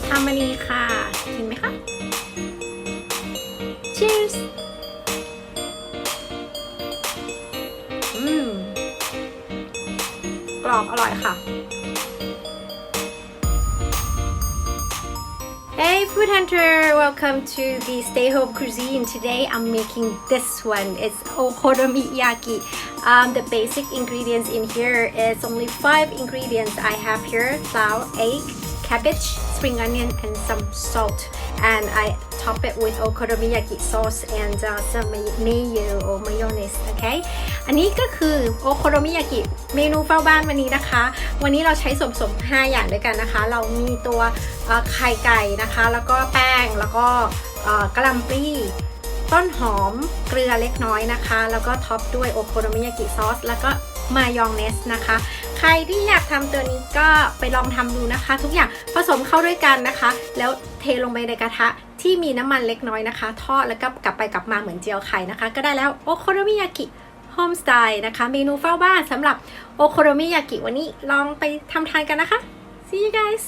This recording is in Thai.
ทำมันนี้ค่ะเห็นไหมคะ Cheers กรอบอร่อยค่ะ Hey food hunter, welcome to the Stay Home Cuisine. Today I'm making this one. It's okonomiyaki. The basic ingredients in here is only 5 ingredients. I have here flour, egg, cabbage, spring onion, and some salt. And I top it with okonomiyaki sauce and some mayo or mayonnaise. Okay? อันนี้ก็คือโอโคโนมิยากิเมนูเฝ้าบ้านวันนี้นะคะ วันนี้เราใช้ส่วนผสม5อย่างด้วยกันนะคะ เรามีตัวไข่ไก่นะคะแล้วก็แป้งแล้วก็กะหล่ำปลีต้นหอมเกลือเล็กน้อยนะคะแล้วก็ท็อปด้วยโอโคโนมิยากิซอสแล้วก็มายองเนสนะคะใครที่อยากทำตัวนี้ก็ไปลองทำดูนะคะทุกอย่างผสมเข้าด้วยกันนะคะแล้วเทลงไปในกระทะที่มีน้ำมันเล็กน้อยนะคะทอดแล้วก็กลับไปกลับมาเหมือนเจียวไข่นะคะก็ได้แล้วโอโคโนมิยากิโฮมสไตล์นะคะเมนูเฝ้าบ้านสำหรับโอโคโนมิยากิวันนี้ลองไปทำทานกันนะคะ See you guys